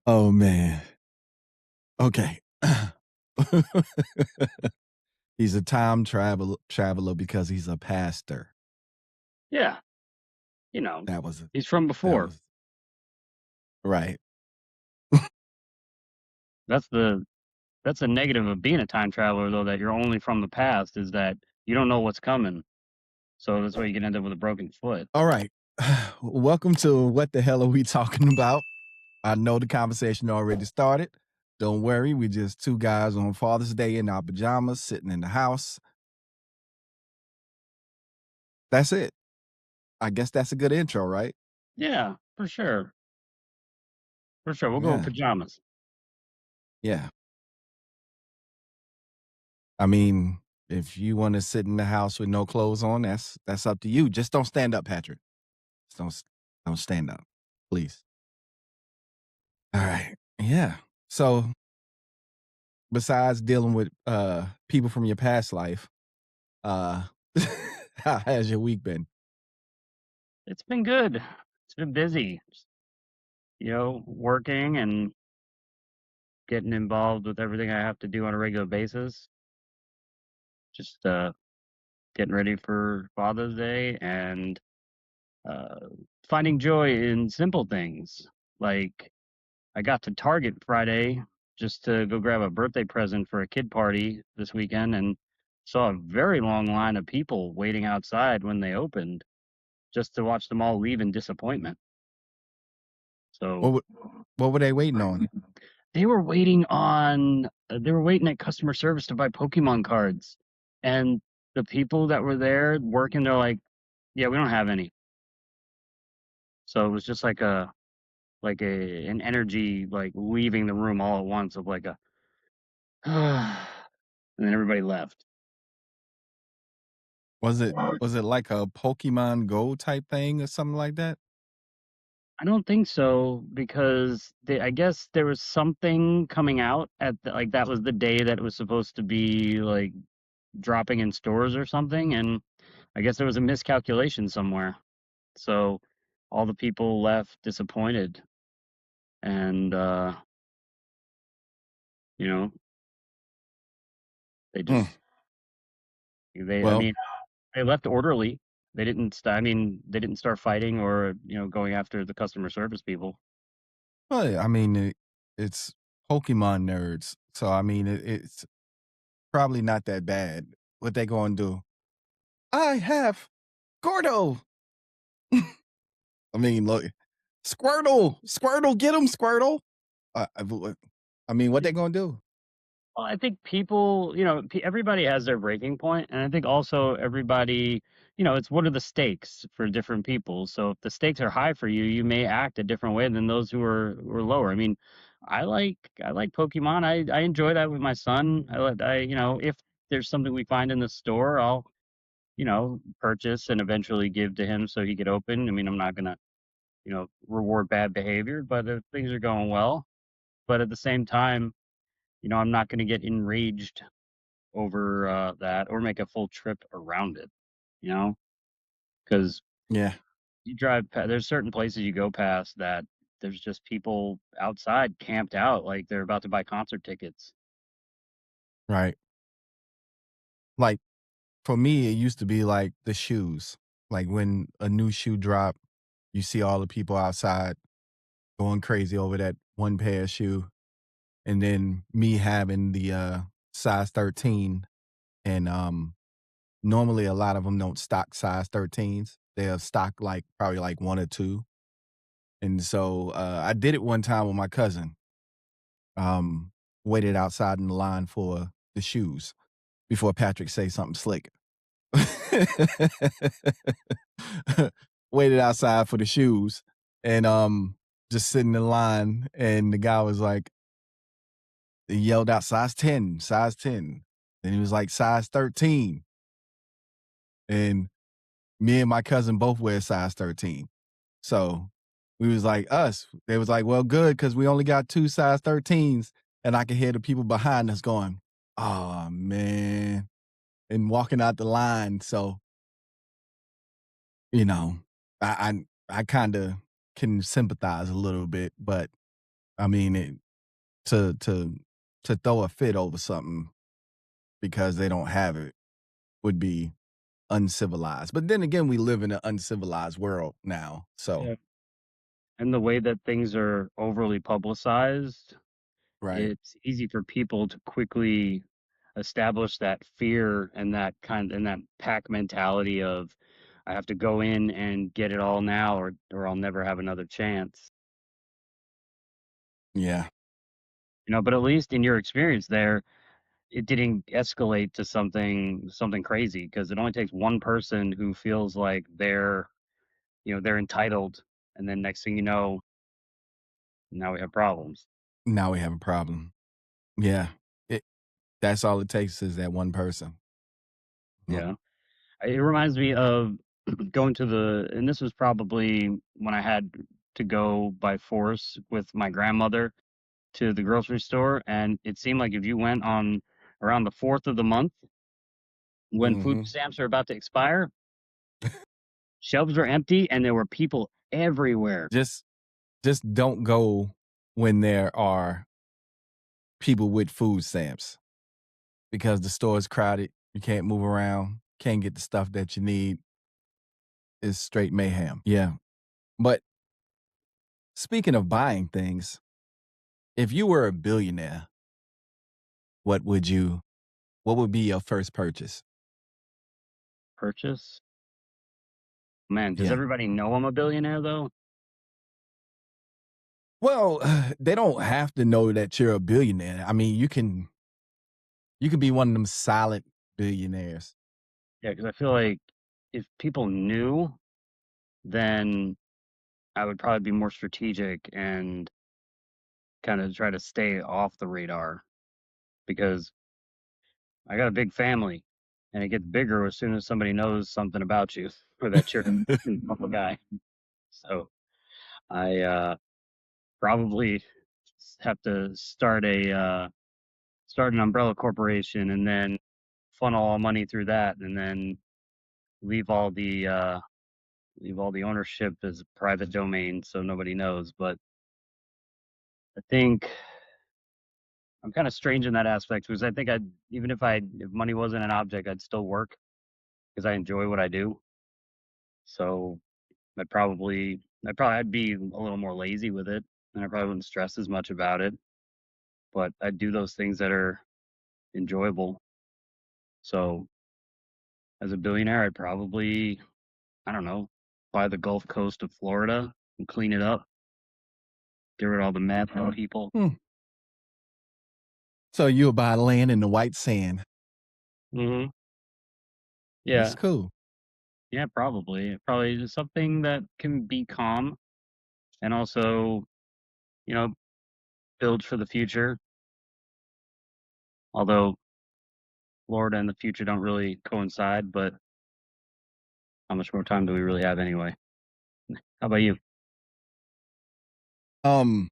Oh man. Okay. He's a time traveler because he's a pastor. Yeah, you know, That was he's from that before. was right. That's the that's a negative of being a time traveler, though, that you're only from the past, is that you don't know what's coming. So that's why you can end up with a broken foot. All right. Welcome to What the Hell Are We Talking About? I know the conversation already started. Don't worry, we're just two guys on Father's Day in our pajamas sitting in the house. That's it. I guess that's a good intro, right? Yeah, for sure. For sure. We'll go with Yeah. pajamas. Yeah. I mean, if you want to sit in the house with no clothes on, that's up to you. Just don't stand up, Patrick. Just don't stand up, please. All right. Yeah. So besides dealing with people from your past life, uh how has your week been? It's been good. It's been busy. Working and getting involved with everything I have to do on a regular basis. Just getting ready for Father's Day and uh, finding joy in simple things. Like I got to Target Friday just to go grab a birthday present for a kid party this weekend and saw a very long line of people waiting outside when they opened just to watch them all leave in disappointment. What So wa- what were they waiting on? they were waiting at customer service to buy Pokemon cards. And the people that were there working, they're like, "Yeah, we don't have any." So it was just like an energy like leaving the room all at once of like a and then everybody left. Was it like a Pokemon Go type thing or something like that? I don't think so because I guess there was something coming out like that was the day that it was supposed to be like dropping in stores or something, and I guess there was a miscalculation somewhere. So all the people left disappointed, and you know, they Mm. just they I Well, mean they left orderly. They didn't start fighting or going after the customer service people. I mean, it's Pokemon nerds, so I mean, it's probably not that bad. What they gonna do? I have Gordo. I mean, look, Squirtle, get him, Squirtle. I mean, what they gonna do? Well, I think people, everybody has their breaking point, and I think also everybody, it's what are the stakes for different people. So if the stakes are high for you, you may act a different way than those who are lower. I mean, I like Pokemon. I enjoy that with my son. If there's something we find in the store, I'll purchase and eventually give to him so he could open. I mean, I'm not gonna reward bad behavior, but if things are going well, but at the same time, I'm not gonna get enraged over, that or make a full trip around it, you know, because Yeah, there's certain places you go past that there's just people outside camped out like they're about to buy concert tickets. right. Like for me, it used to be like the shoes. Like when a new shoe drop, you see all the people outside going crazy over that one pair of shoe, and then me having the size 13, and normally a lot of them don't stock size 13s. They'll stock like probably like one or two. And so I did it one time with my cousin. Waited outside in the line for the shoes before Patrick say something slick. Waited outside for the shoes and just sitting in line, and the guy was like, he yelled out size 10, size 10. Then he was like size 13. And me and my cousin both wear size 13. So we was like, us. They was like, well, good, because we only got two size 13s. And I could hear the people behind us going, oh man, and walking out the line. So, you know, I kind of can sympathize a little bit, but I mean, to to to throw a fit over something because they don't have it would be uncivilized. But then again, we live in an uncivilized world now. So, Yeah. And the way that things are overly publicized, right. it's easy for people to quickly establish that fear and that pack mentality of I have to go in and get it all now or I'll never have another chance. Yeah. But at least in your experience there, it didn't escalate to something crazy because it only takes one person who feels like they're entitled, and then next thing you know, now we have problems. Now we have a problem. Yeah. It, that's all it takes is that one person. Mm. Yeah. It reminds me of going to and this was probably when I had to go by force with my grandmother to the grocery store, and it seemed like if you went on around the 4th of the month when food Mhm. stamps are about to expire, shelves were empty and there were people everywhere. Just just don't go when there are people with food stamps because the store is crowded. You can't move around, can't get the stuff that you need. It's straight mayhem. Yeah. But speaking of buying things, if you were a billionaire, what would you what would be your first purchase? Purchase? Man, does Yeah. everybody know I'm a billionaire though? Well, they don't have to know that you're a billionaire. I mean, you can be one of them silent billionaires. Yeah, because I feel like if people knew, then I would probably be more strategic and kind of try to stay off the radar because I got a big family and it gets bigger as soon as somebody knows something about you or that you're a public guy. So I probably have to start an umbrella corporation and then funnel all money through that and then leave all the uh leave all the ownership as private domain so nobody knows. But I think I'm kind of strange in that aspect because I think I'd even if money wasn't an object, I'd still work because I enjoy what I do. So I'd be a little more lazy with it and I probably wouldn't stress as much about it. But I'd do those things that are enjoyable. So as a billionaire, I'd probably, I don't know, buy the Gulf Coast of Florida and clean it up, get rid of all the meth people. Hmm. So you'll buy land in the white sand. Hmm. That's Yeah. cool. Yeah, probably. Probably just something that can be calm and also, you know, build for the future. Although Florida and the future don't really coincide, but how much more time do we really have anyway? How about you? Um,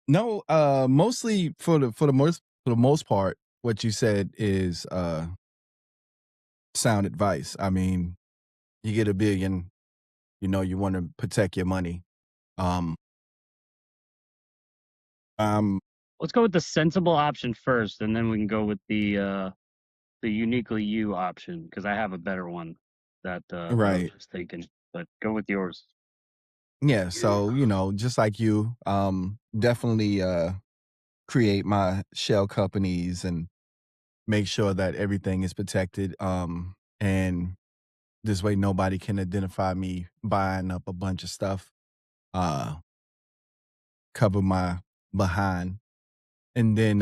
no, mostly for the most part, what you said is sound advice. I mean, you get a billion, you want to protect your money. Um, um, Let's go with the sensible option first, and then we can go with the uniquely you option because I have a better one that I was right. just thinking. But go with yours. Yeah. So, just like you, definitely create my shell companies and make sure that everything is protected. And this way nobody can identify me buying up a bunch of stuff, uh, cover my behind. And then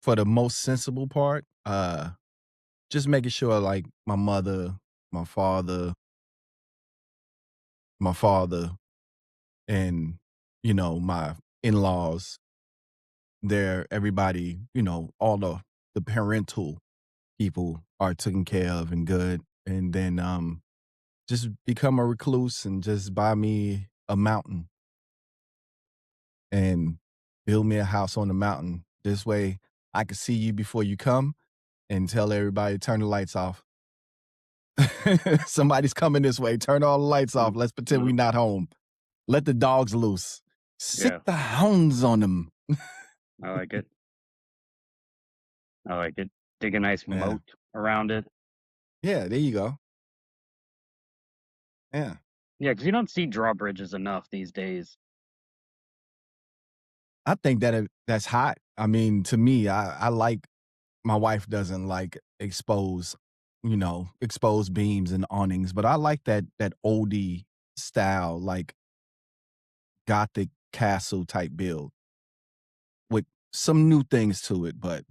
for the most sensible part, just making sure like my mother, my father, my father, and my in-laws, they're everybody, all the parental people are taken care of and good. And then just become a recluse and just buy me a mountain and build me a house on the mountain. This way I can see you before you come and tell everybody turn the lights off. Somebody's coming this way. Turn all the lights off. Let's pretend we're not home. Let the dogs loose. Sick Yeah, the hounds on them. I like it. I like it. Dig a nice Yeah. moat around it. Yeah, there you go. Yeah. Yeah, because you don't see drawbridges enough these days. I think that's hot. I mean, to me, I like my wife doesn't like exposed beams and awnings, but I like that oldie style, like gothic castle type build with some new things to it, but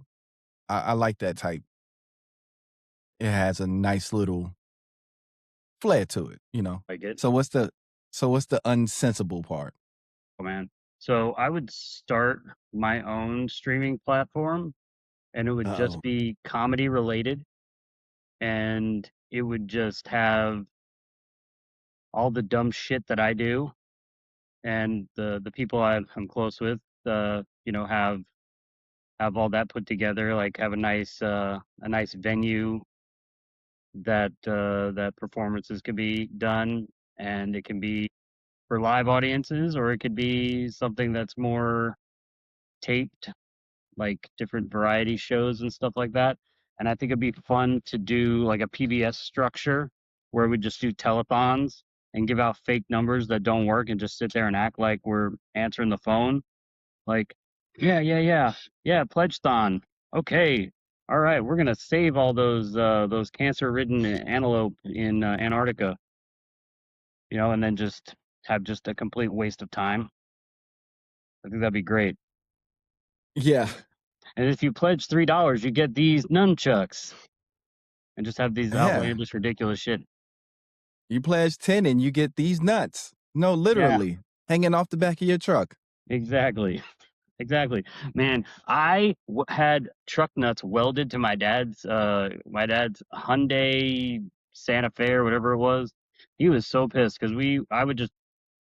I like that type. It has a nice little flair to it, you know. Like it. So what's the unsensible part? Oh man. So I would start my own streaming platform and it would just Uh-oh. be comedy related and it would just have all the dumb shit that I do and the people I'm close with have all that put together, like have a nice venue that performances could be done, and it can be for live audiences or it could be something that's more taped, like different variety shows and stuff like that. And I think it'd be fun to do like a PBS structure where we just do telethons and give out fake numbers that don't work and just sit there and act like we're answering the phone. Like, yeah, yeah, yeah, yeah, pledge-thon. Okay, all right, we're gonna save all those cancer-ridden antelope in Antarctica, and then just have just a complete waste of time. I think that'd be great. Yeah. And if you pledge $3, you get these nunchucks, and just have these Yeah. outlandish, ridiculous shit. You pledge 10 and you get these nuts. No, Yeah, literally hanging off the back of your truck. exactly. Exactly. Man, had truck nuts welded to my dad's Hyundai Santa Fe or whatever it was. He was so pissed because I would just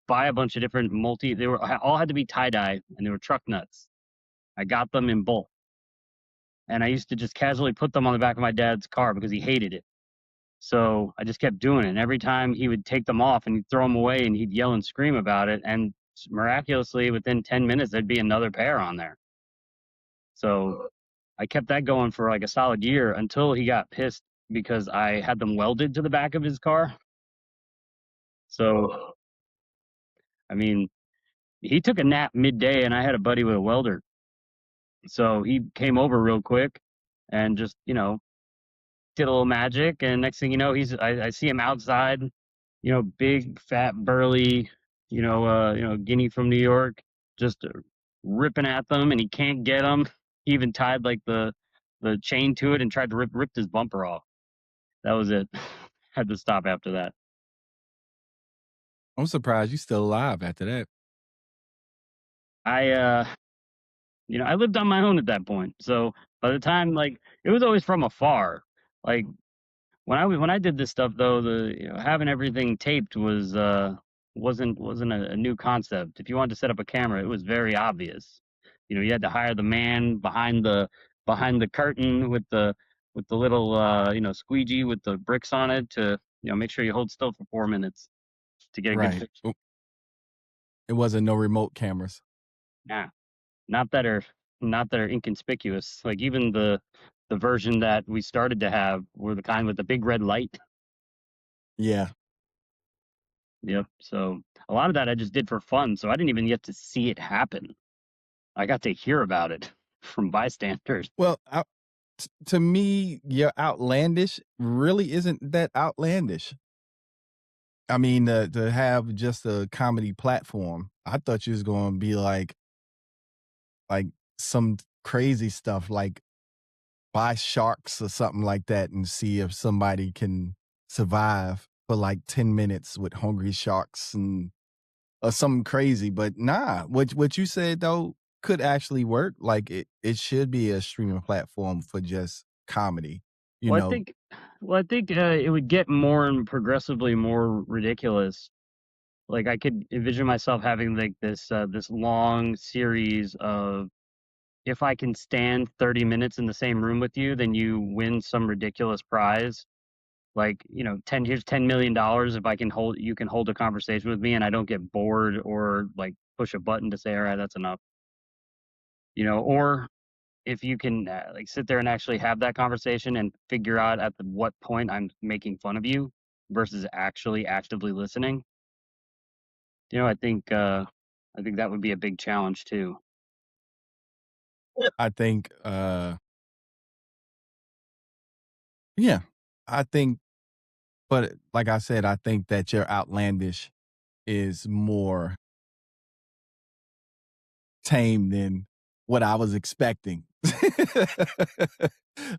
buy a bunch of different they were all had to be tie-dye and they were truck nuts. I got them in bulk and I used to just casually put them on the back of my dad's car because he hated it. So I just kept doing it. And every time he would take them off and he'd throw them away and he'd yell and scream about it. And miraculously, within 10 minutes, there'd be another pair on there. So I kept that going for like a solid year until he got pissed because I had them welded to the back of his car. So, I mean, he took a nap midday and I had a buddy with a welder. So he came over real quick and just, did a little magic. And next thing you know, I see him outside, big, fat, burly, Guinea from New York, just ripping at them, and he can't get them. He even tied like the chain to it and tried to ripped his bumper off. That was it. Had to stop after that. I'm surprised you still alive after that. I lived on my own at that point. So by the time, like, it was always from afar. Like when I did this stuff though, having everything taped wasn't a new concept. If you wanted to set up a camera, it was very obvious. You had to hire the man behind the curtain with the little squeegee with the bricks on it to make sure you hold still for 4 minutes to get a good Right. picture. It wasn't no remote cameras. Yeah, not that are not that are inconspicuous. Like even the version that we started to have were the kind with the big red light. Yeah. Yep. So a lot of that I just did for fun. So I didn't even get to see it happen. I got to hear about it from bystanders. Well, to me, your outlandish really isn't that outlandish. I mean, to have just a comedy platform, I thought you was going to be like some crazy stuff, like buy sharks or something like that, and see if somebody can survive for like 10 minutes with hungry sharks and or something crazy. But nah, what you said though could actually work. Like it should be a streaming platform for just comedy. You Well, I know, think, it would get more and progressively more ridiculous. Like I could envision myself having like this long series of if I can stand 30 minutes in the same room with you, then you win some ridiculous prize. Like, 10 here's $10 million if you can hold a conversation with me and I don't get bored or like push a button to say, all right, that's enough. Or if you can like sit there and actually have that conversation and figure out at what point I'm making fun of you versus actually actively listening, I think that would be a big challenge too. I think, yeah, I think, but like I said, I think that your outlandish is more tame than what I was expecting.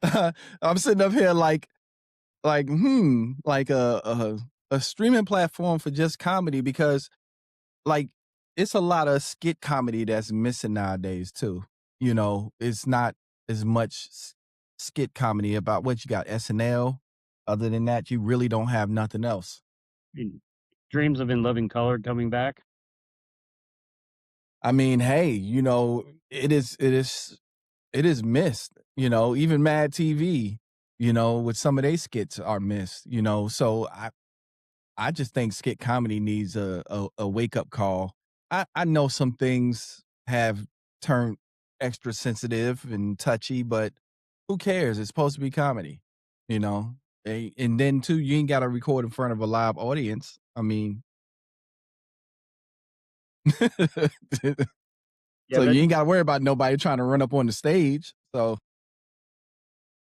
I'm sitting up here like a streaming platform for just comedy because like it's a lot of skit comedy that's missing nowadays too. It's not as much skit comedy about what you got SNL. Other than that, you really don't have nothing else. mean, Dreams of In Living Color coming back. I mean, hey, it is missed. Even Mad TV, with some of their skits are missed. So I just think skit comedy needs a wake up call. I know some things have turned extra sensitive and touchy, but who cares? It's supposed to be comedy, you know. And then too, you ain't got to record in front of a live audience. I mean, Yeah, so you that's ain't got to worry about nobody trying to run up on the stage. So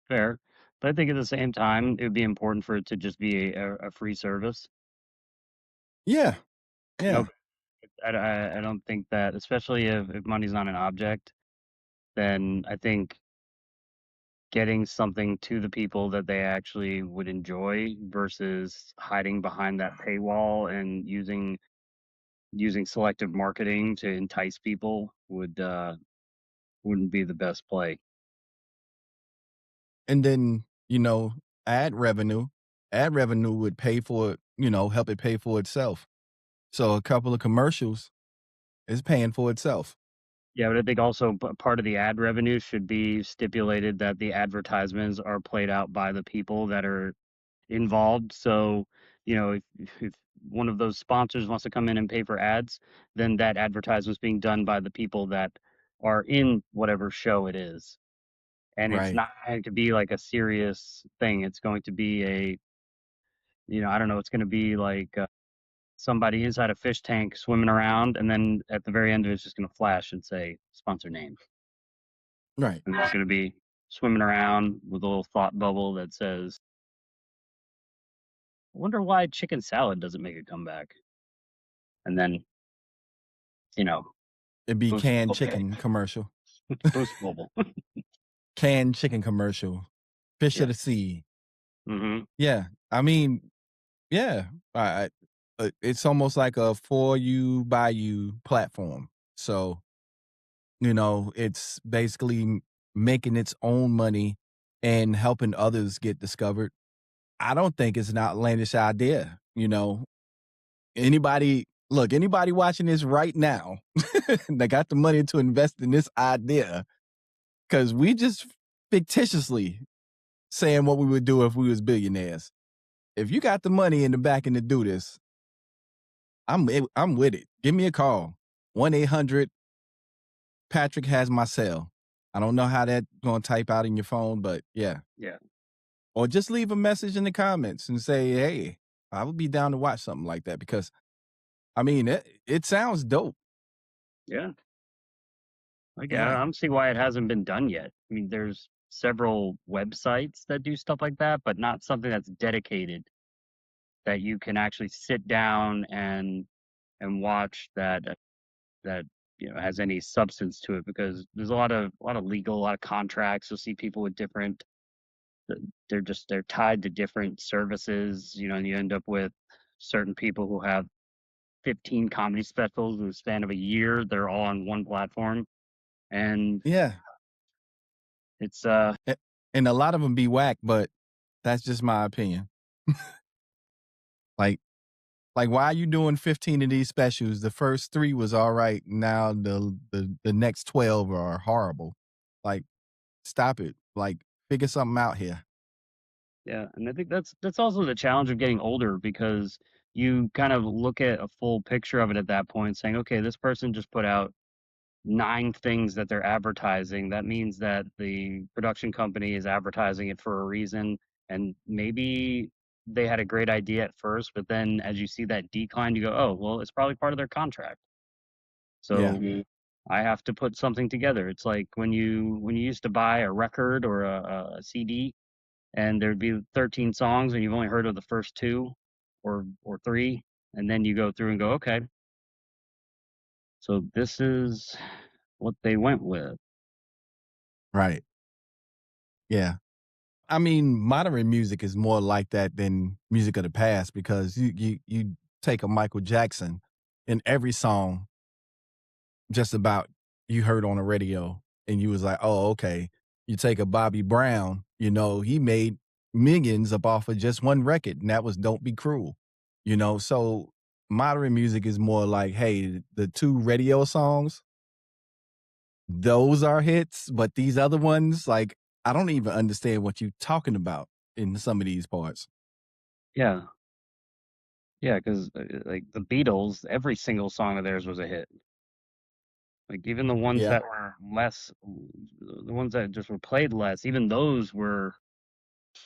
fair. But I think at the same time, it would be important for it to just be a free service. yeah, You yeah. know, I don't think that, especially if money's not an object, then I think getting something to the people that they actually would enjoy versus hiding behind that paywall and using selective marketing to entice people wouldn't be the best play. And then ad revenue, ad revenue would pay for it. Help it pay for itself. So a couple of commercials is paying for itself. Yeah, but I think also part of the ad revenue should be stipulated that the advertisements are played out by the people that are involved. So, if one of those sponsors wants to come in and pay for ads, then that advertisement's being done by the people that are in whatever show it is. And it's Right, not going to be like a serious thing. It's going to be I don't know, it's going to be like somebody inside a fish tank swimming around, and then at the very end of it, it's just going to flash and say sponsor name. right. And it's going to be swimming around with a little thought bubble that says, I wonder why chicken salad doesn't make a comeback. And then, you know, It'd be boost, canned chicken commercial, boost mobile. canned chicken commercial, fish of Yeah. the sea. Hmm. Yeah, I mean, yeah, it's almost like a for you by you platform. So it's basically making its own money and helping others get discovered. I don't think it's an outlandish idea. Anybody watching this right now, they got the money to invest in this idea because we just fictitiously saying what we would do if we was billionaires. If you got the money in the back end to do this, I'm with it. Give me a call. 1-800 Patrick has my cell. I don't know how that going to type out in your phone, but yeah. Yeah. Or just leave a message in the comments and say, "Hey, I would be down to watch something like that," because I mean, it sounds dope. Yeah. Like, Yeah. I don't see why it hasn't been done yet. I mean, there's several websites that do stuff like that, but not something that's dedicated that you can actually sit down and watch that has any substance to it because there's a lot of legal, a lot of contracts. You'll see people with different they're tied to different services, and you end up with certain people who have 15 comedy specials in the span of a year. They're all on one platform. And Yeah. it's A and a lot of them be whack, but that's just my opinion. Like why are you doing 15 of these specials? The first 3 was alright, now the next 12 are horrible. Like, stop it. Like, figure something out here. yeah, and I think that's also the challenge of getting older because you kind of look at a full picture of it at that point, saying, okay, this person just put out 9 things that they're advertising. That means that the production company is advertising it for a reason, and maybe they had a great idea at first, but then as you see that decline, you go, "Oh, well, it's probably part of their contract." Yeah. So, I have to put something together. It's like when you used to buy a record or a CD, and there'd be 13 songs, and you've only heard of the first 2 or 3, and then you go through and go, "Okay, so this is what they went with." Right. Yeah. I mean, modern music is more like that than music of the past because you take a Michael Jackson and every song just about you heard on the radio and you was like, "Oh, okay." You take a Bobby Brown, he made millions up off of just one record, and that was "Don't Be Cruel." So modern music is more like, hey, the 2 radio songs, those are hits, but these other ones, like, I don't even understand what you are talking about in some of these parts. Yeah. Yeah, 'cause, like, the Beatles, every single song of theirs was a hit. Like, even the ones Yeah. that were less the ones that just were played less, even those were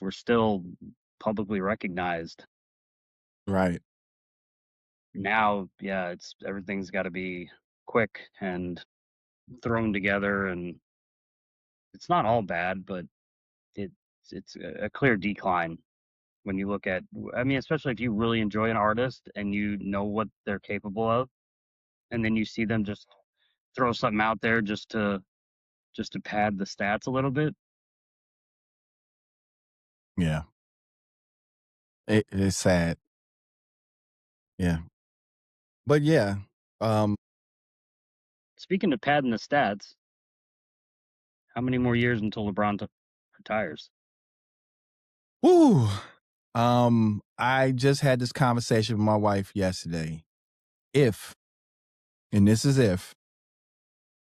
still publicly recognized. Right. Now, yeah, it's everything's gotta be quick and thrown together, and it's not all bad, but it's it's a clear decline when you look at I mean, especially if you really enjoy an artist and you know what they're capable of, and then you see them just throw something out there just to pad the stats a little bit. Yeah. It's sad. Yeah. But yeah. Um, Speaking of padding the stats, how many more years until LeBron retires? whoo. I just had this conversation with my wife yesterday. If, and this is if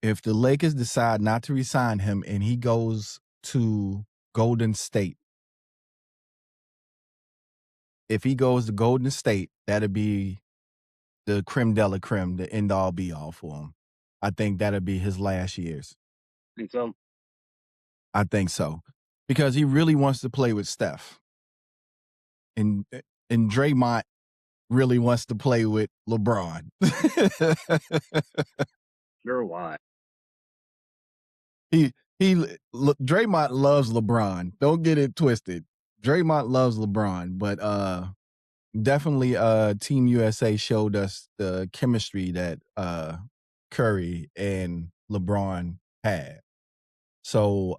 the Lakers decide not to resign him and he goes to Golden State, if he goes to Golden State, that'd be the creme de la creme, the end all be all for him. I think that'd be his last years. Think so? I think so. Because he really wants to play with Steph. And and Draymond really wants to play with LeBron. Sure, why? he Draymond loves LeBron. Don't get it twisted. Draymond loves LeBron, but definitely Team USA showed us the chemistry that Curry and LeBron had. So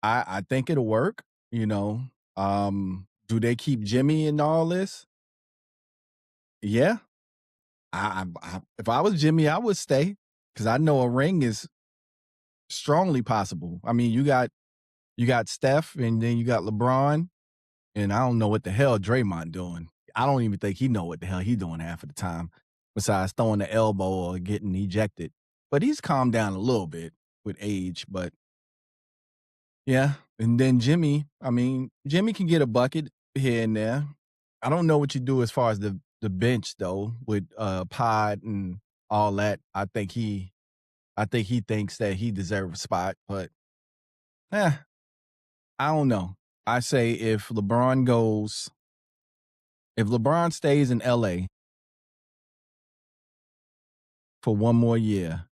I think it'll work, you know. Do they keep Jimmy in all this? Yeah. If I was Jimmy, I would stay because I know a ring is strongly possible. I mean, you got Steph and then you got LeBron, and I don't know what the hell Draymond doing. I don't even think he know what the hell he doing half of the time, besides throwing the elbow or getting ejected. But he's calmed down a little bit with age. But yeah, and then Jimmy. I mean, Jimmy can get a bucket here and there. I don't know what you do as far as the bench though with Pod and all that. I think he thinks that he deserves a spot, but eh, I don't know. I say if LeBron stays in LA for one more year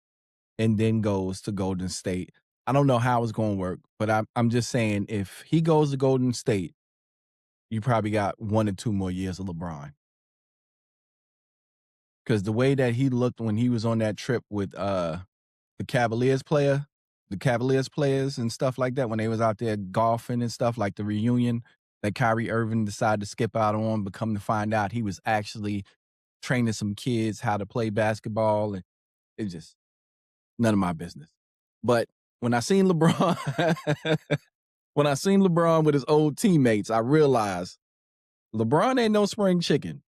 and then goes to Golden State, I don't know how it's going to work, but I'm just saying if he goes to Golden State, you probably got 1 or 2 more years of LeBron. Because the way that he looked when he was on that trip with the Cavaliers player, the Cavaliers players and stuff like that, when they was out there golfing and stuff, like the reunion that Kyrie Irving decided to skip out on, but come to find out he was actually training some kids how to play basketball, and it's just none of my business. But when I seen LeBron, when I seen LeBron with his old teammates, I realized LeBron ain't no spring chicken.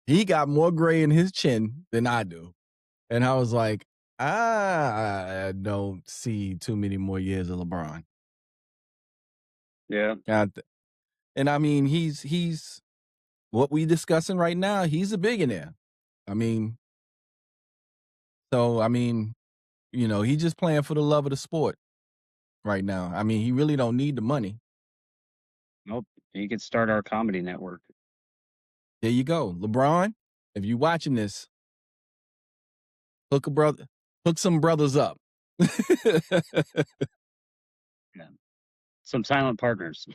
He got more gray in his chin than I do. And I was like, I don't see too many more years of LeBron. Yeah. Uh, And I mean, he's what we discussing right now, he's a billionaire. I mean, so I mean, he just playing for the love of the sport right now. I mean, he really don't need the money. Nope. You could start our comedy network. There you go. LeBron, if you watching this, hook some brothers up. Yeah. Some silent partners.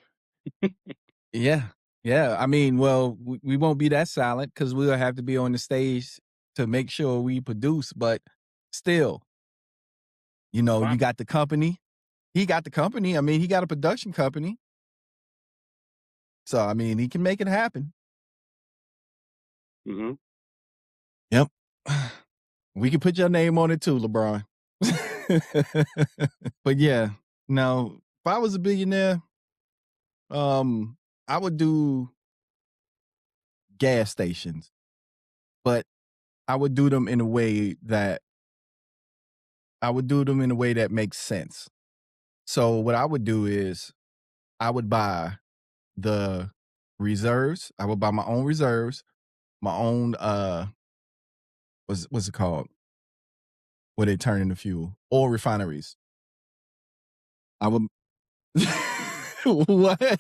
Yeah. Yeah. I mean, well, we won't be that silent because we'll have to be on the stage to make sure we produce, but still, Wow. you got the company. He got the company. I mean, he got a production company. So, I mean, he can make it happen. Hmm. Yep. We can put your name on it too, LeBron. But yeah, now if I was a billionaire, I would do gas stations, but I would do them in a way that makes sense. So what I would do is I would buy the reserves. I would buy my own reserves, my own what's it called? Where they turn into fuel? Oil refineries. I would what?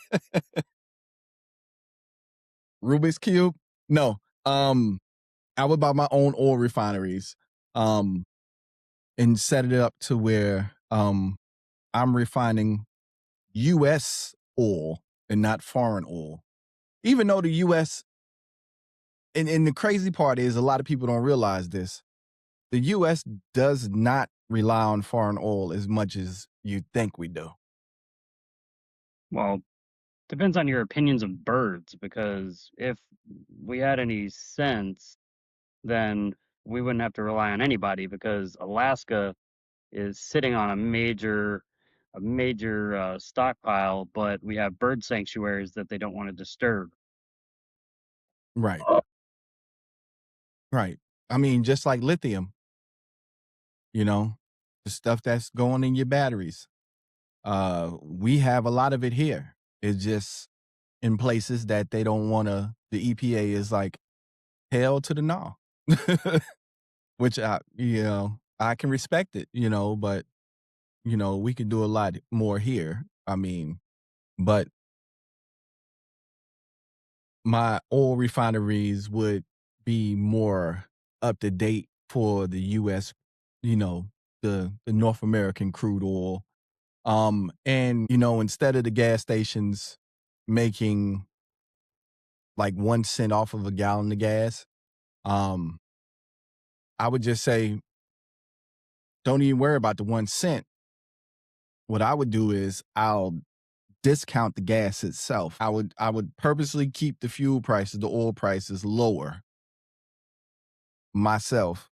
Rubik's Cube? No. I would buy my own oil refineries, um, and set it up to where I'm refining US oil and not foreign oil. Even though the US and the crazy part is a lot of people don't realize this. The US does not rely on foreign oil as much as you think we do. Well, depends on your opinions of birds, because if we had any sense, then we wouldn't have to rely on anybody, because Alaska is sitting on a major stockpile, but we have bird sanctuaries that they don't want to disturb. Right. Right. I mean, just like lithium, you know, the stuff that's going in your batteries. We have a lot of it here. It's just in places that they don't want to. The EPA is like hell to the no, which I can respect it, but we can do a lot more here. I mean, but my oil refineries would be more up to date for the U.S. The North American crude oil. And instead of the gas stations making like 1 cent off of a gallon of gas, um, I would just say, don't even worry about the 1 cent. What I would do is I'll discount the gas itself. I would purposely keep the fuel prices, the oil prices lower myself,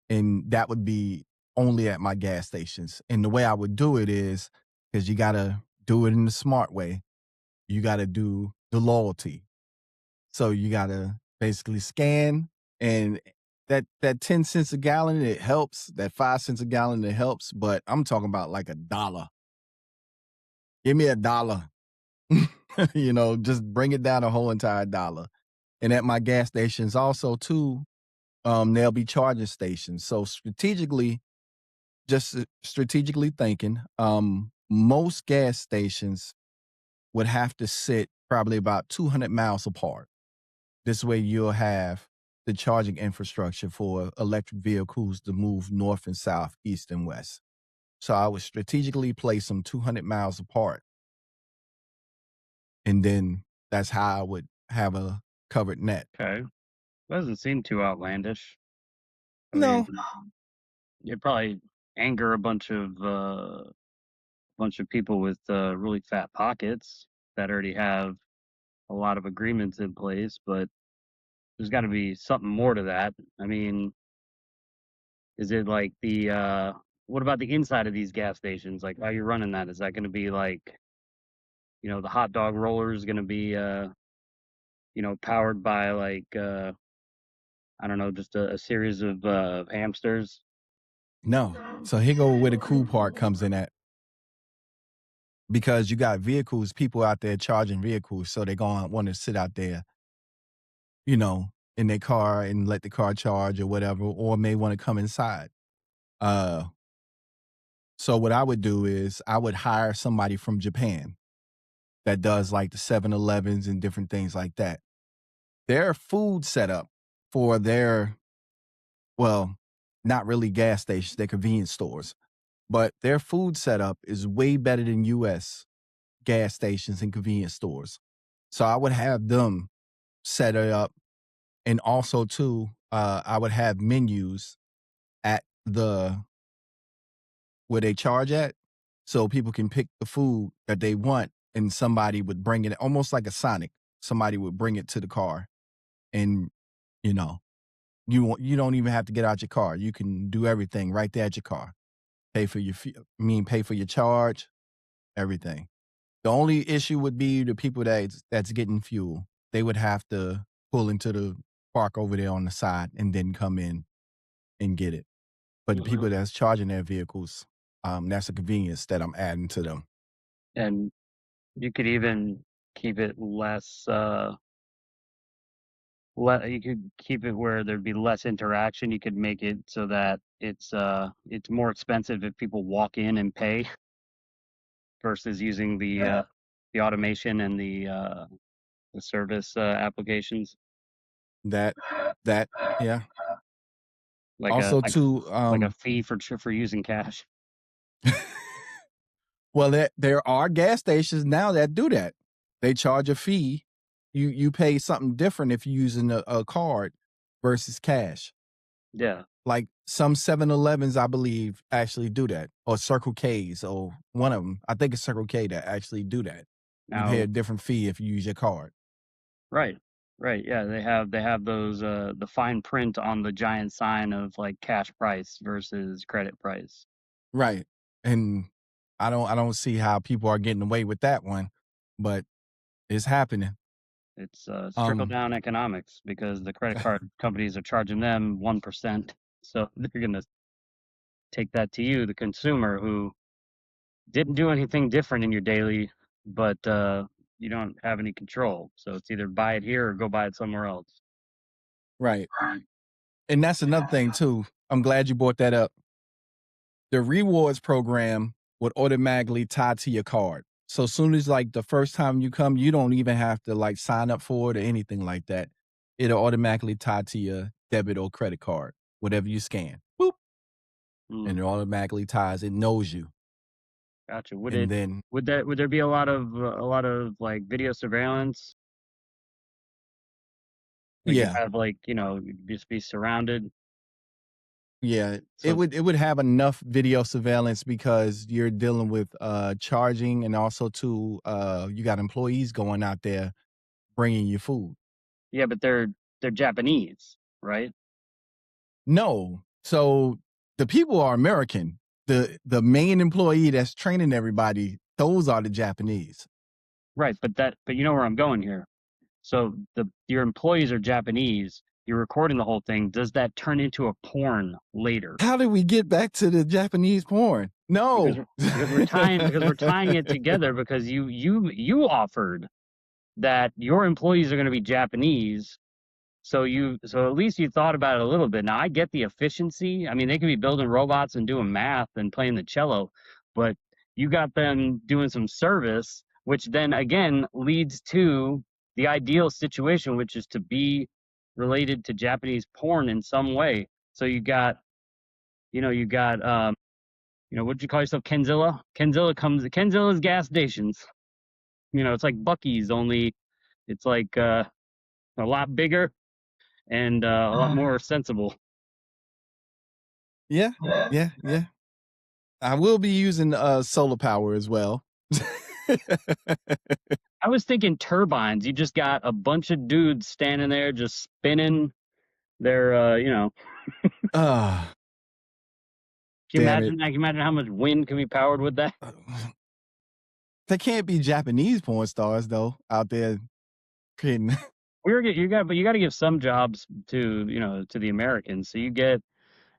and that would be only at my gas stations. And the way I would do it is because you gotta do it in the smart way. You gotta do the loyalty. So you gotta basically scan, and that 10 cents a gallon, it helps. That 5 cents a gallon, it helps. But I'm talking about like $1. Give me $1. Just bring it down a whole entire dollar. And at my gas stations also too, there'll be charging stations. So strategically thinking, most gas stations would have to sit probably about 200 miles apart. This way you'll have the charging infrastructure for electric vehicles to move north and south, east and west. So I would strategically place them 200 miles apart. And then that's how I would have a covered net. Okay. Doesn't seem too outlandish. I mean, No, you'd probably anger a bunch of people with really fat pockets that already have a lot of agreements in place, but there's got to be something more to that. I mean, is it like what about the inside of these gas stations? Like, how you running that? Is that going to be like, the hot dog roller is going to be, powered by like, I don't know, just a series of hamsters? no. So here go where the cool part comes in at. because you got vehicles, people out there charging vehicles, so they're gonna want to sit out there, you know, in their car and let the car charge or whatever, or may want to come inside. Uh, so what I would do is I would hire somebody from Japan that does like the 7-Elevens and different things like that. Their food setup for their, well, not really gas stations, they're convenience stores, but their food setup is way better than US gas stations and convenience stores. So I would have them set it up. And also too, I would have menus at the where they charge at, so people can pick the food that they want, and somebody would bring it, almost like a Sonic. Somebody would bring it to the car, and you know, you don't even have to get out your car. You can do everything right there at your car. Pay for your pay for your charge, everything. The only issue would be the people that's getting fuel. They would have to pull into the park over there on the side and then come in and get it. But the Mhm. people that's charging their vehicles, that's a convenience that I'm adding to them. And you could even keep it less, you could keep it where there'd be less interaction. You could make it so that it's more expensive if people walk in and pay versus using the automation and the service applications That that yeah. like a Also like too, like a fee for using cash. well, there are gas stations now that do that. They charge a fee. You pay something different if you're using a card versus cash. Yeah. Like some 7-Elevens, I believe, actually do that, or Circle K's, or one of them. I think it's Circle K that actually do that. You pay a Now, different fee if you use your card. right. Right. Yeah, they have those the fine print on the giant sign of like cash price versus credit price. Right. And I don't see how people are getting away with that one, but it's happening. It's trickle Um, down economics because the credit card companies are charging them 1%. So they're going to take that to you, the consumer who didn't do anything different in your daily, but you don't have any control. So it's either buy it here or go buy it somewhere else. right. And that's another thing too. I'm glad you brought that up. The rewards program would automatically tie to your card. So soon as like the first time you come, you don't even have to like sign up for it or anything like that. It'll automatically tie to your debit or credit card, whatever you scan. Boop. Mm, And it automatically ties. It knows you. gotcha. And then Would there be a lot of like video surveillance? Like you'd yeah. have like, you'd just be surrounded. Yeah, it So would have enough video surveillance because you're dealing with charging, and also too you got employees going out there bringing you food. yeah, but they're Japanese, right? No. So the people are American. The main employee that's training everybody, those are the Japanese. Right, but you know where I'm going here. So your employees are Japanese. You're recording the whole thing. Does that turn into a porn later? How did we get back to the Japanese porn? Because No. we're tying it together because you offered that your employees are going to be Japanese. So at least you thought about it a little bit. Now I get the efficiency. I mean, they could be building robots and doing math and playing the cello, but you got them doing some service, which then again leads to the ideal situation, which is to be related to Japanese porn in some way. So you got what'd you call yourself, Kenzilla? Kenzilla's gas stations. It's like Bucky's, only it's like a lot bigger and a lot more sensible. Yeah, yeah, yeah. I will be using solar power as well. I was thinking turbines. You just got a bunch of dudes standing there just spinning their, Ah, can you damn it. imagine? Can you imagine how much wind can be powered with that? They can't be Japanese porn stars though out there creating. But you got to give some jobs to the Americans. So you get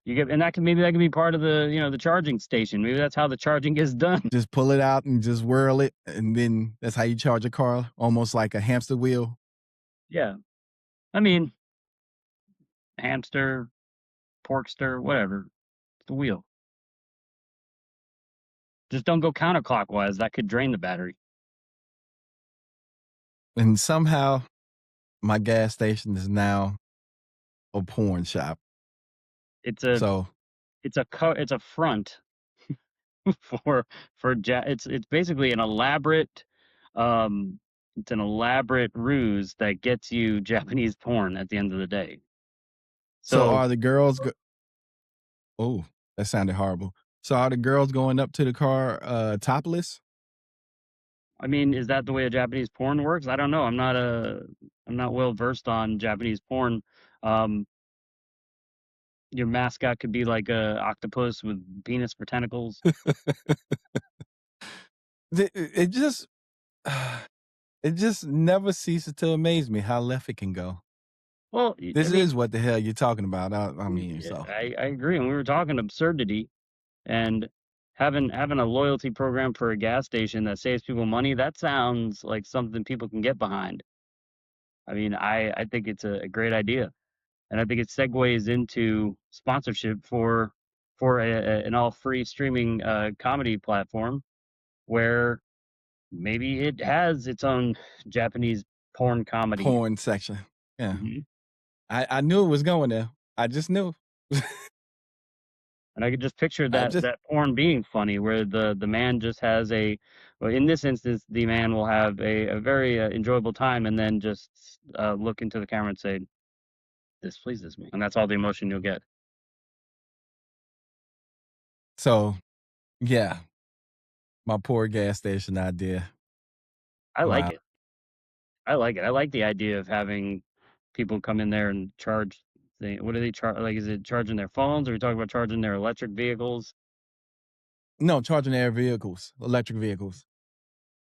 You get, and that can, maybe that can be part of the, the charging station. Maybe that's how the charging gets done. Just pull it out and just whirl it, and then that's how you charge a car, almost like a hamster wheel. Yeah. I mean, hamster, porkster, whatever. It's the wheel. Just don't go counterclockwise. That could drain the battery. And somehow my gas station is now a porn shop. It's a So it's a front for it's basically an elaborate um it's an elaborate ruse that gets you Japanese porn at the end of the day. so So are the girls oh, that sounded horrible. So are the girls going up to the car topless? I mean, is that the way a Japanese porn works? I don't know. I'm not well versed on Japanese porn. Um, your mascot could be like a octopus with penis for tentacles. It just it just never ceases to amaze me how left it can go. Well, I This mean, is what the hell you're talking about. I mean, yeah, so I agree. And we were talking absurdity and having a loyalty program for a gas station that saves people money. That sounds like something people can get behind. I mean, I think it's a great idea, and I think it segues into sponsorship for an all free streaming comedy platform where maybe it has its own Japanese porn comedy. porn section. Yeah. Mhm. I knew it was going there. I just knew. And I could just picture I that just that porn being funny, where the man just has a, well, in this instance, the man will have a very enjoyable time, and then just look into the camera and say, "This pleases me," and that's all the emotion you'll get. so yeah, my poor gas station idea. I like Wow. it. I like it. I like the idea of having people come in there and charge. What do they charge? Like, is it charging their phones? Or are we talking about charging their electric vehicles? No, charging air vehicles, electric vehicles.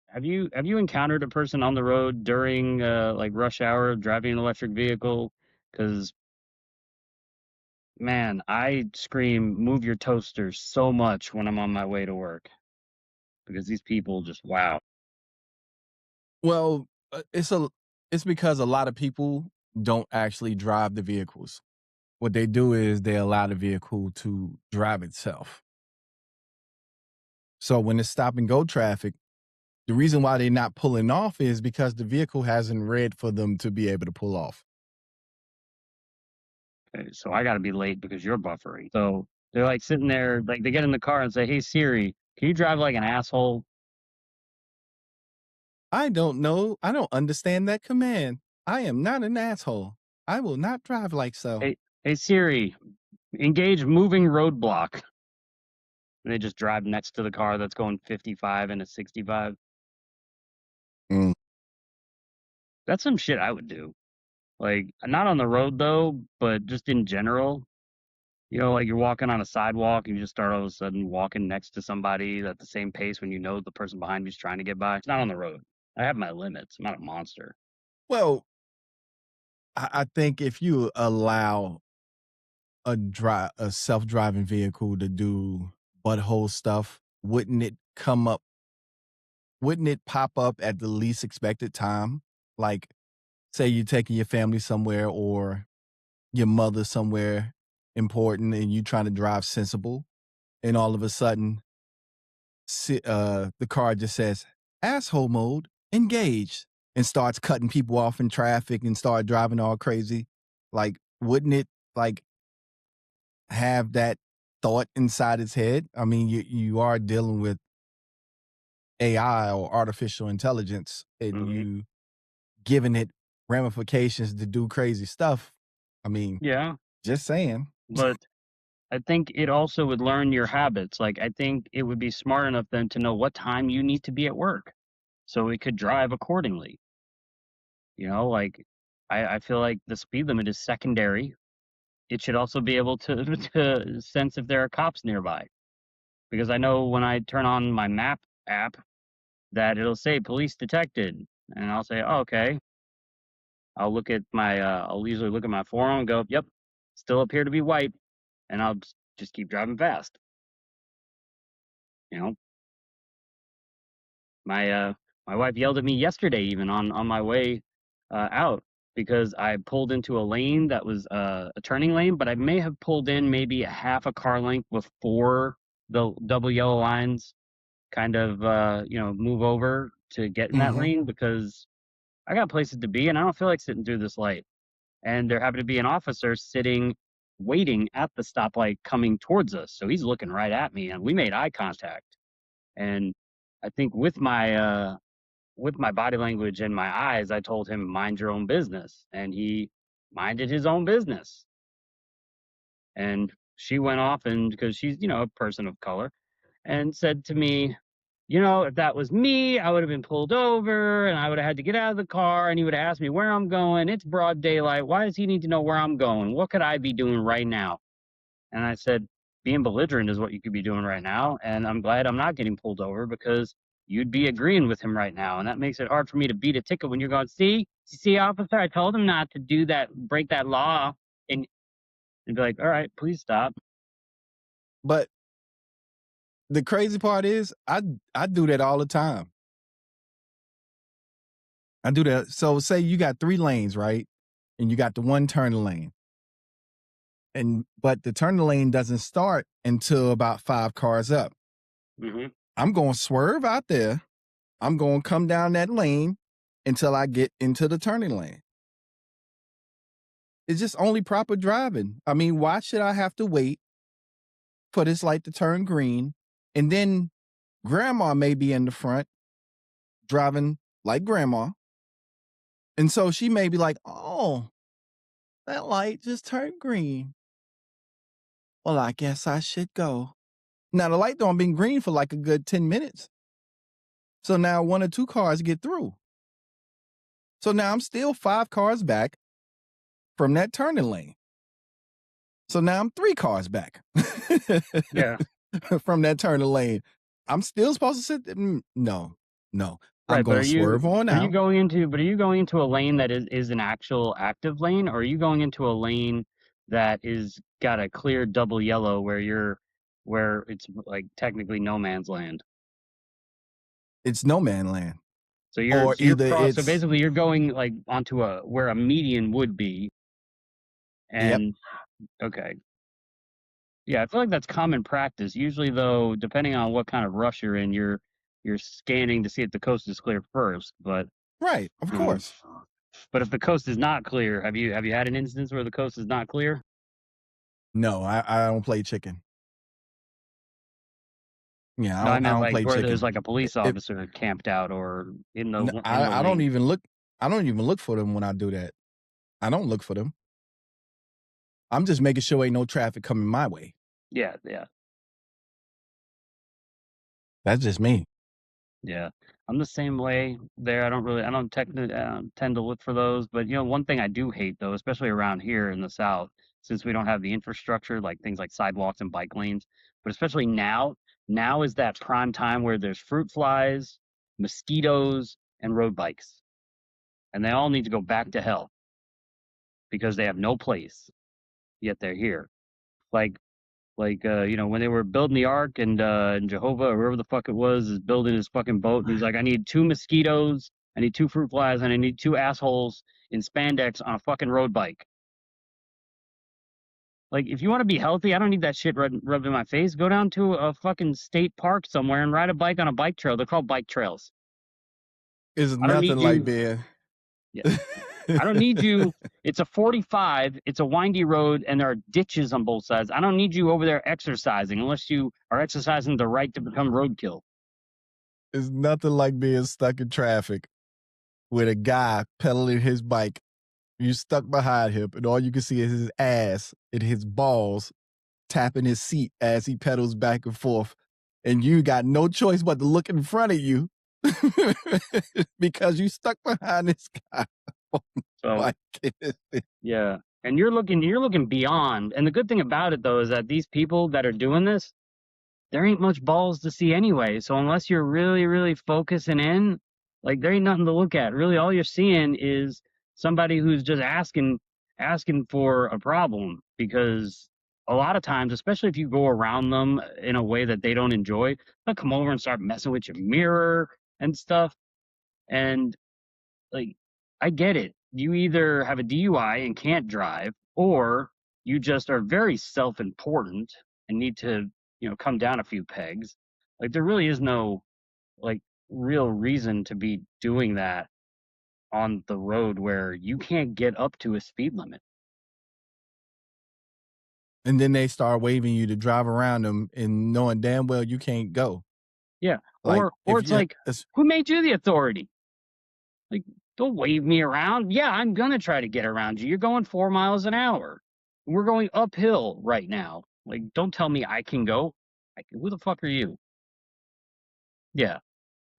Have you encountered a person on the road during like rush hour driving an electric vehicle? Because man, I scream, "Move your toaster" so much when I'm on my way to work because these people just wow. Well, it's because a lot of people don't actually drive the vehicles. What they do is they allow the vehicle to drive itself. So when it's stop and go traffic, the reason why they're not pulling off is because the vehicle hasn't read for them to be able to pull off. Okay, so I gotta be late because you're buffering. So they're like sitting there, like they get in the car and say, "Hey Siri, can you drive like an asshole?" I don't know. I don't understand that command. I am not an asshole. I will not drive like so. Hey Siri, engage moving roadblock. And they just drive next to the car that's going 55 and a 65. Mm. That's some shit I would do. Like, not on the road though, but just in general. Like you're walking on a sidewalk and you just start all of a sudden walking next to somebody at the same pace when you know the person behind you is trying to get by. It's not on the road. I have my limits. I'm not a monster. Well, I think if you allow a self-driving vehicle to do butthole stuff, wouldn't it pop up at the least expected time? Like, say you're taking your family somewhere or your mother somewhere important and you trying to drive sensible, and all of a sudden, the car just says, "Asshole mode, engaged," and starts cutting people off in traffic and start driving all crazy. Like, wouldn't it, like, have that thought inside its head? I mean, you are dealing with AI or artificial intelligence, and Hmm. you giving it ramifications to do crazy stuff. I mean, Yeah, just saying. but I think it also would learn your habits. Like, I think it would be smart enough then to know what time you need to be at work, so it could drive accordingly. Like I feel like the speed limit is secondary. It should also be able to to sense if there are cops nearby. Because I know when I turn on my map app that it'll say police detected. And I'll say, oh, okay. I'll usually look at my forum and go, yep, still appear to be white. and I'll just keep driving fast. You know, my wife yelled at me yesterday, even on my way out, because I pulled into a lane that was a turning lane, but I may have pulled in maybe a half a car length before the double yellow lines kind of move over to get in that Hmm. lane, because I got places to be and I don't feel like sitting through this light. And there happened to be an officer sitting waiting at the stoplight coming towards us. So he's looking right at me and we made eye contact. And I think with my body language and my eyes, I told him, mind your own business. And he minded his own business. And she went off, and because she's, a person of color, and said to me, if that was me, I would have been pulled over and I would have had to get out of the car and he would have asked me where I'm going. It's broad daylight. Why does he need to know where I'm going? What could I be doing right now? And I said, being belligerent is what you could be doing right now. And I'm glad I'm not getting pulled over, because you'd be agreeing with him right now. And that makes it hard for me to beat a ticket when you're going, see, officer, I told him not to do that, break that law. And be like, all right, please stop. But the crazy part is, I do that all the time. I do that. So say you got 3 lanes, right? And you got the one turning lane. But the turning lane doesn't start until about 5 cars up. Mm-hmm. I'm going to swerve out there. I'm going to come down that lane until I get into the turning lane. It's just only proper driving. I mean, why should I have to wait for this light to turn green? And then grandma may be in the front driving like grandma. And so she may be like, oh, that light just turned green. Well, I guess I should go. Now, the light don't been green for like a good 10 minutes. So now 1 or 2 cars get through. So now I'm still 5 cars back from that turning lane. So now I'm 3 cars back. Yeah. From that turning lane. I'm still supposed to sit there? No. I'm Right, but going to swerve on are you out. going into a lane that is an actual active lane, or are you going into a lane that is got a clear double yellow where it's like technically no man's land? It's no man land. So Or either so it's, basically you're going like onto a where a median would be. yep, And okay. Yeah, I feel like that's common practice. Usually though, depending on what kind of rush you're in, you're scanning to see if the coast is clear first. right, of Um, course. but if the coast is not clear, have you had an instance where the coast is not clear? No, I don't play chicken. Yeah, No, I I meant don't like play where there's chicken. like a police It, officer camped out or in the I don't lane. even look. I don't even look for them when I do that. I don't look for them. I'm just making sure ain't no traffic coming my way. Yeah, yeah, That's just me. yeah. I'm the same way there. I don't tend to look for those. But one thing I do hate though, especially around here in the South, since we don't have the infrastructure, like things like sidewalks and bike lanes, but especially now is that prime time where there's fruit flies, mosquitoes, and road bikes, and they all need to go back to hell because they have no place, yet they're here. Like when they were building the ark, and Jehovah or whoever the fuck it was is building his fucking boat, and he's like, I need 2 mosquitoes, I need 2 fruit flies, and I need 2 assholes in spandex on a fucking road bike. Like, if you want to be healthy, I don't need that shit rubbed in my face. Go down to a fucking state park somewhere and ride a bike on a bike trail. They're called bike trails. It's I don't nothing need like you. being. Yeah, I don't need you. It's a 45. It's a windy road, and there are ditches on both sides. I don't need you over there exercising unless you are exercising the right to become roadkill. It's nothing like being stuck in traffic with a guy pedaling his bike. You stuck behind him, and all you can see is his ass and his balls tapping his seat as he pedals back and forth. And you got no choice but to look in front of you because you stuck behind this guy. Oh So my goodness. yeah, and you're looking beyond. And the good thing about it though is that these people that are doing this, there ain't much balls to see anyway. So unless you're really, really focusing in, like there ain't nothing to look at. Really, all you're seeing is somebody who's just asking for a problem, because a lot of times, especially if you go around them in a way that they don't enjoy, they'll come over and start messing with your mirror and stuff. And like, I get it. You either have a DUI and can't drive, or you just are very self-important and need to, come down a few pegs. Like, there really is no like real reason to be doing that on the road where you can't get up to a speed limit. And then they start waving you to drive around them and knowing damn well you can't go. Yeah. Like, Or if it's you like, who made you the authority? Like, don't wave me around. Yeah, I'm gonna try to get around you. You're going 4 miles an hour. We're going uphill right now. Like, don't tell me I can go. Who the fuck are you? Yeah,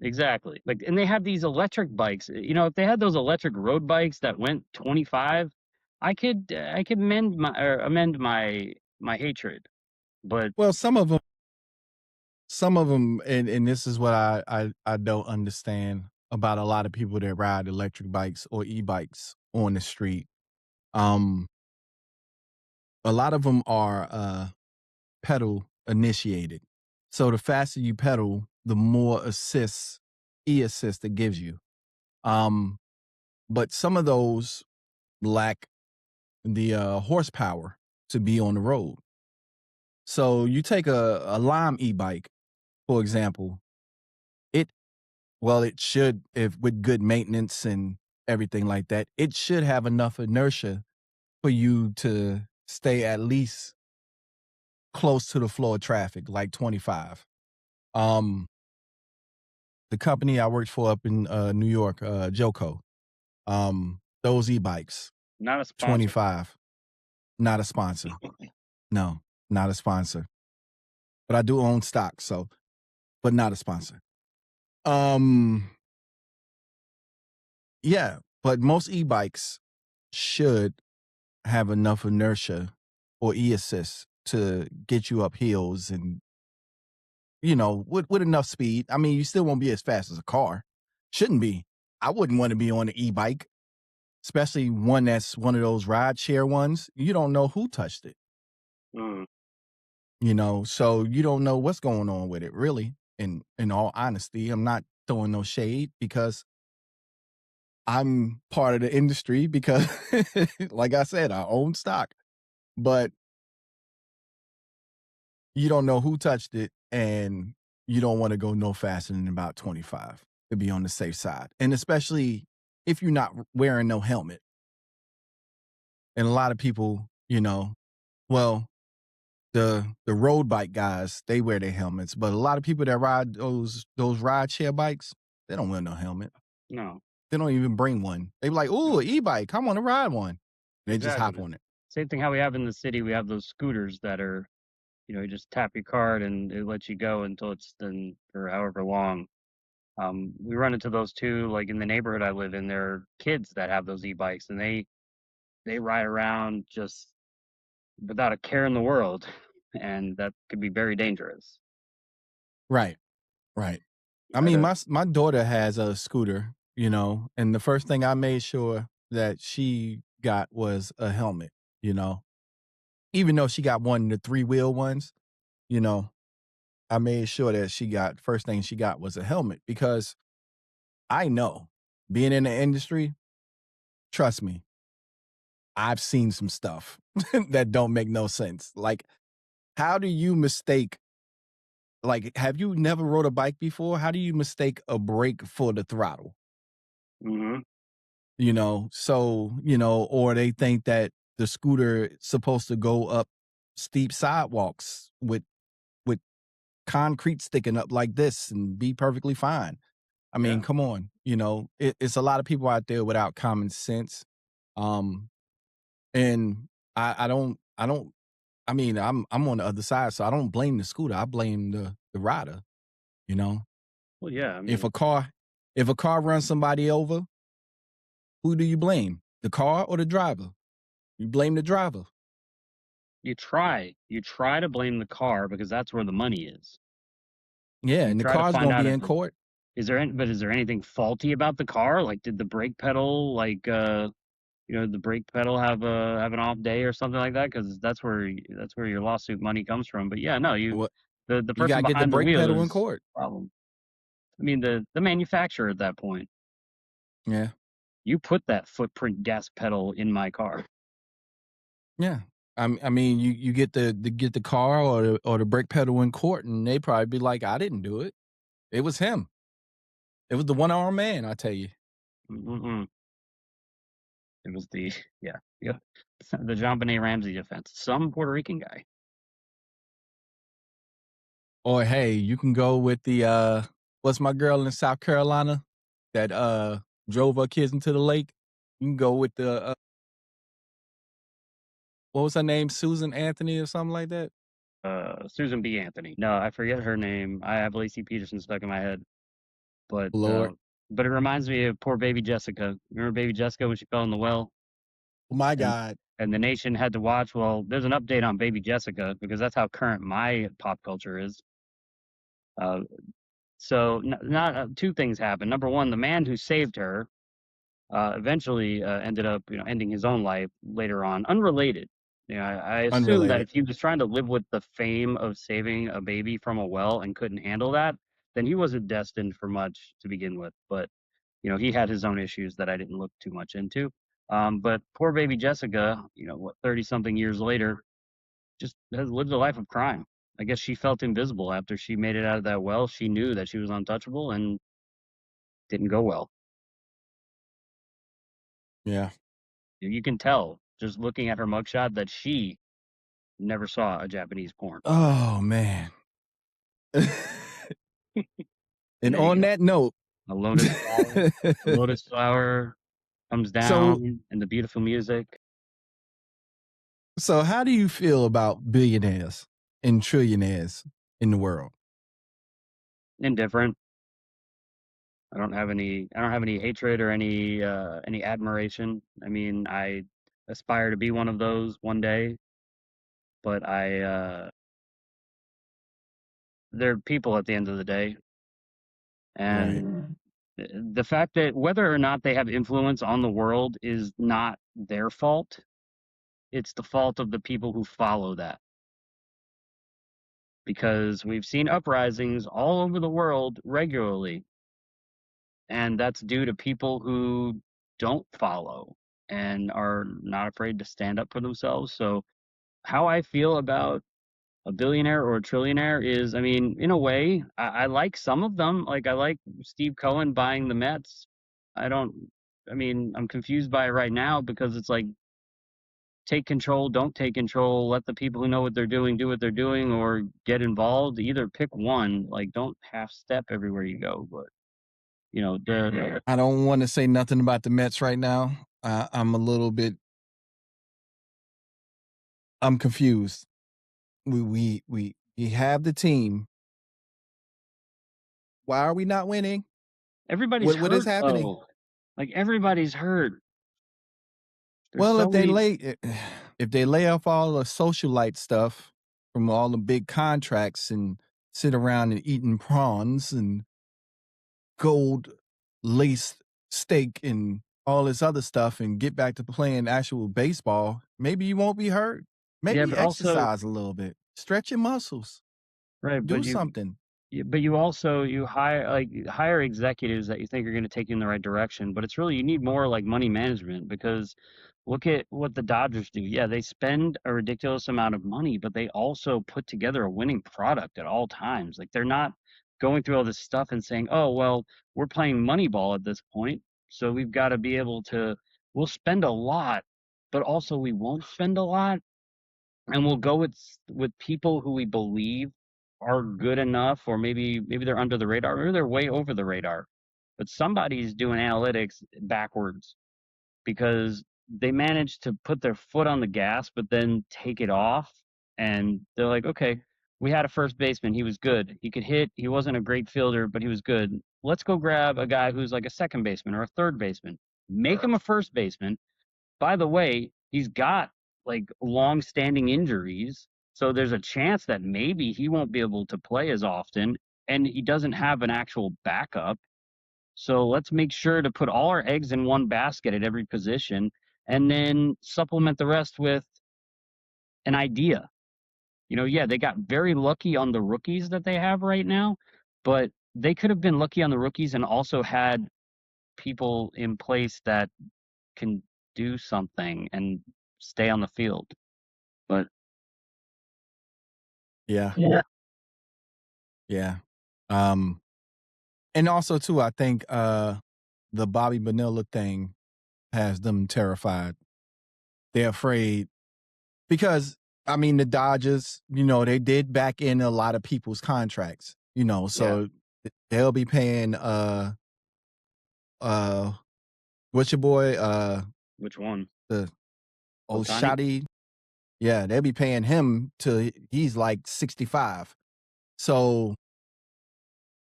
exactly. Like, and they have these electric bikes. If they had those electric road bikes that went 25, I could amend my hatred. But well, some of them, and this is what I don't understand about a lot of people that ride electric bikes or e-bikes on the street. Um, a lot of them are pedal initiated. So the faster you pedal, the more e-assist it gives you. Um, but some of those lack the horsepower to be on the road. So you take a Lime e-bike, for example, it well, it should, if with good maintenance and everything like that, it should have enough inertia for you to stay at least close to the flow of traffic, like 25. Um, the company I worked for up in New York, Joco, those e-bikes, not a sponsor. 25, not a sponsor. No, not a sponsor. But I do own stock, so, but not a sponsor. Um, yeah, but most e-bikes should have enough inertia or e-assist to get you up hills and, with enough speed. I mean, you still won't be as fast as a car. Shouldn't be. I wouldn't want to be on an e-bike, especially one that's one of those ride share ones. You don't know who touched it, Mm, so you don't know what's going on with it, really. In all honesty, I'm not throwing no shade because I'm part of the industry because, like I said, I own stock, but you don't know who touched it, and you don't want to go no faster than about 25 to be on the safe side. And especially if you're not wearing no helmet. And a lot of people, well, the road bike guys, they wear their helmets, but a lot of people that ride those ride share bikes, they don't wear no helmet. no, They don't even bring one. They be like, "Ooh, an e-bike, I want to ride one." And they just hop exactly. on it. Same thing how we have in the city. We have those scooters that are, you just tap your card and it lets you go until it's done for however long. We run into those too, like in the neighborhood I live in. There are kids that have those e-bikes, and they ride around just without a care in the world, and that could be very dangerous. Right, right. I I mean, don't. my daughter has a scooter, and the first thing I made sure that she got was a helmet, you know. Even though she got one of the three-wheel ones, you know, I made sure that first thing she got was a helmet because I know, being in the industry, trust me, I've seen some stuff that don't make no sense. Like, how do you mistake, like, have you never rode a bike before? How do you mistake a brake for the throttle? Mhm. Or they think that the scooter is supposed to go up steep sidewalks with concrete sticking up like this and be perfectly fine. I mean, Yeah. come on, it's a lot of people out there without common sense. Um, and I don't. I mean, I'm on the other side, so I don't blame the scooter. I blame the rider. You know, Well, yeah, I if mean, a car runs somebody over, who do you blame? The car or the driver? You blame the driver. you try to blame the car because that's where the money is. Yeah, You and the try to car's find gonna out be if in court. is there anything faulty about the car? Like, did the brake pedal, like, the brake pedal have an off day or something like that, because that's where your lawsuit money comes from. But yeah, no, What the you person gotta get the behind the brake wheel pedal in is court. the problem. I mean, the manufacturer at that point. Yeah. You put that footprint gas pedal in my car. Yeah. I mean, you get the car or the brake pedal in court, and they probably be like, "I didn't do it. It was him. It was the one-armed man, I tell you." Mm-mm. It was the yeah the JonBenet Ramsey defense. Some Puerto Rican guy. Or, hey, you can go with the, what's my girl in South Carolina that, drove her kids into the lake? You can go with the, what was her name? Susan Anthony or something like that? Susan B. Anthony. No, I forget her name. I have Lacey Peterson stuck in my head, but Lord. but it reminds me of poor baby Jessica. Remember baby Jessica when she fell in the well, Oh my and god. the nation had to watch. Well, there's an update on baby Jessica because that's how current my pop culture is. Uh, so not two things happened. Number one, the man who saved her eventually ended up, ending his own life later on, unrelated. I assume that Unrelated. if he was trying to live with the fame of saving a baby from a well and couldn't handle that, then he wasn't destined for much to begin with. But he had his own issues that I didn't look too much into. But poor baby Jessica, 30 something years later, just has lived a life of crime. I guess she felt invisible after she made it out of that well. She knew that she was untouchable and didn't go well. Yeah. You can tell just looking at her mugshot that she never saw a Japanese porn. Oh, man. And And there you on go. that note A lotus flower. A lotus flower comes so down and the beautiful music. so how do you feel about billionaires and trillionaires in the world? Indifferent. I don't have any hatred or any admiration. I mean, I aspire to be one of those one day, but they're people at the end of the day. Right. And the fact that whether or not they have influence on the world is not their fault. It's the fault of the people who follow that. Because we've seen uprisings all over the world regularly, and that's due to people who don't follow and are not afraid to stand up for themselves. So, how I feel about a billionaire or a trillionaire is, I mean, in a way, I like some of them. Like, I like Steve Cohen buying the Mets. I don't, I mean, I'm confused by it right now because it's like, take control, don't take control, let the people who know what they're doing do what they're doing, or get involved. Either pick one. Like, don't half step everywhere you go. But I don't want to say nothing about the Mets right now. I'm confused. We have the team. Why are we not winning? everybody's What is hurt happening? though. Like everybody's hurt. There's Well, so many. if they lay off all the socialite stuff from all the big contracts and sit around and eating prawns and gold laced steak and all this other stuff and get back to playing actual baseball, maybe you won't be hurt. Yeah, Maybe but also exercise a little bit, stretch your muscles, right, do but something. but you also hire executives that you think are going to take you in the right direction, but it's really you need more like money management because look at what the Dodgers do. Yeah, they spend a ridiculous amount of money, but they also put together a winning product at all times. Like they're not going through all this stuff and saying, "Oh, well, we're playing Moneyball at this point, so we've got to be able to we'll spend a lot, but also we won't spend a lot." And we'll go with people who we believe are good enough, or maybe they're under the radar, or they're way over the radar. But somebody's doing analytics backwards because they managed to put their foot on the gas, but then take it off. And they're like, okay, we had a first baseman. He was good. He could hit. He wasn't a great fielder, but he was good. Let's go grab a guy who's like a second baseman or a third baseman. Make him a first baseman. By the way, he's got like long-standing injuries, so there's a chance that maybe he won't be able to play as often, and he doesn't have an actual backup. So let's make sure to put all our eggs in one basket at every position and then supplement the rest with an idea. Yeah, they got very lucky on the rookies that they have right now, but they could have been lucky on the rookies and also had people in place that can do something and stay on the field. But Yeah. yeah, Yeah. Um, and also too, I think the Bobby Bonilla thing has them terrified. They're afraid because I mean the Dodgers, they did back in a lot of people's contracts, yeah. so they'll be paying uh what's your boy? Which one? The old Otani? Shotty. Yeah, they'll be paying him till he's like 65. So,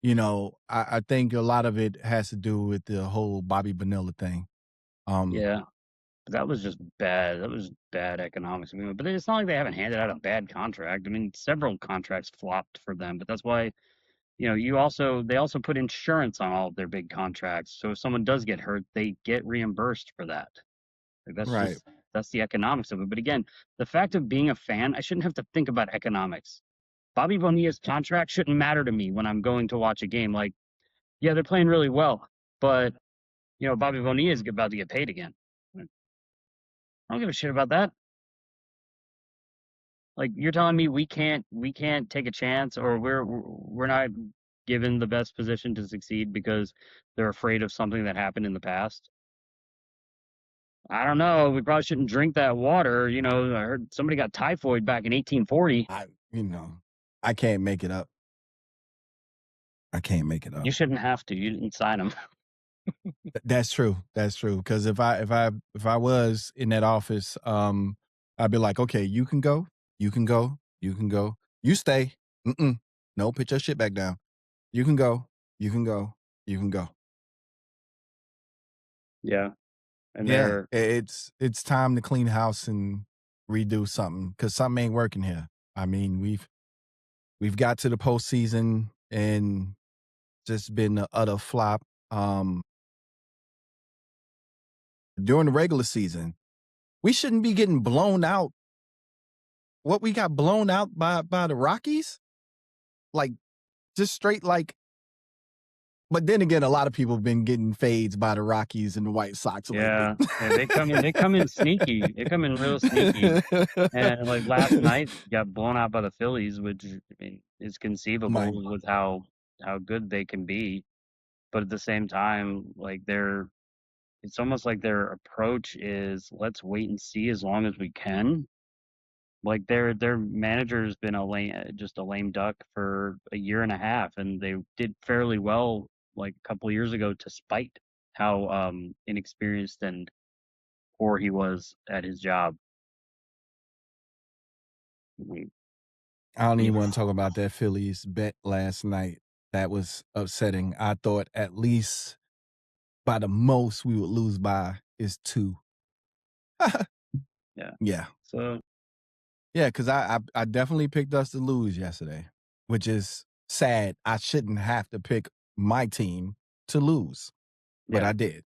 I think a lot of it has to do with the whole Bobby Bonilla thing. Yeah. That was just bad. That was bad economics. But it's not like they haven't handed out a bad contract. I mean, several contracts flopped for them, but that's why, they also put insurance on all of their big contracts. So if someone does get hurt, they get reimbursed for that. Like Right. that's the economics of it. But again, the fact of being a fan, I shouldn't have to think about economics. Bobby Bonilla's contract shouldn't matter to me when I'm going to watch a game. Like, yeah, they're playing really well, but Bobby Bonilla is about to get paid again. I don't give a shit about that. Like you're telling me we can't take a chance, or we're not given the best position to succeed because they're afraid of something that happened in the past. I don't know. We probably shouldn't drink that water. I heard somebody got typhoid back in 1840. I can't make it up. I can't make it You up. shouldn't have to. You didn't sign them. That's true. That's true. Because if I was in that office, I'd be like, okay, you can go, you can go, you can go, you stay. No, put your shit back down. You can go, you can go, you can go. Yeah, and Yeah, they're it's time to clean house and redo something because something ain't working here. I mean, we've got to the postseason and just been an utter flop. During the regular season, we shouldn't be getting blown out. What we got blown out by the Rockies? Like just straight like. But then again, a lot of people have been getting fades by the Rockies and the White Sox lately. yeah, they come in sneaky. They come in real sneaky. And like last night got blown out by the Phillies, which I mean, is My conceivable with how good they can be. But at the same time, like it's almost like their approach is let's wait and see as long as we can. Like their manager's been just a lame duck for a year and a half, and they did fairly well like a couple years ago, despite how inexperienced and poor he was at his job. I mean, I don't yeah, even want to talk about that Phillies bet last night. That was upsetting. I thought at least by the most we would lose by is 2. yeah. Yeah. So Yeah, because I definitely picked us to lose yesterday, which is sad. I shouldn't have to pick my team to lose, but yeah. I did.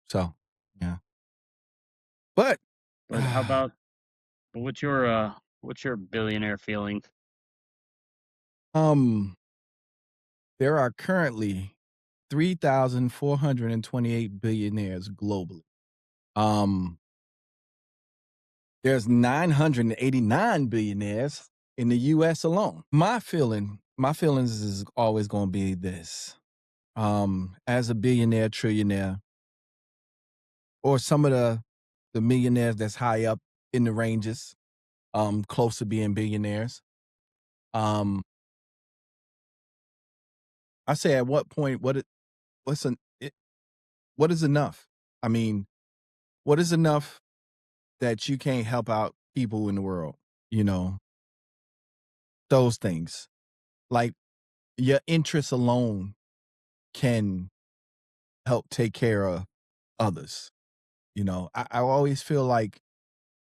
So yeah. But But how about what's your billionaire feeling? um, there are currently 3,428 billionaires globally. Um, there's 989 billionaires in the U.S. alone. My feelings is always going to be this. As a billionaire, trillionaire, or some of the millionaires that's high up in the ranges, close to being billionaires. Um, I say at what point, what's an, it, what is enough? I mean, what is enough that you can't help out people in the world? You know, those things. Like your interests alone can help take care of others. I always feel like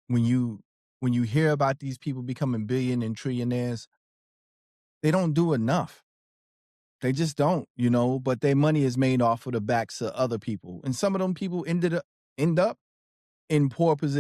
when you when you hear about these people becoming billion and trillionaires, they don't do enough. They just don't, but their money is made off of the backs of other people. And some of them people ended up end up in poor positions.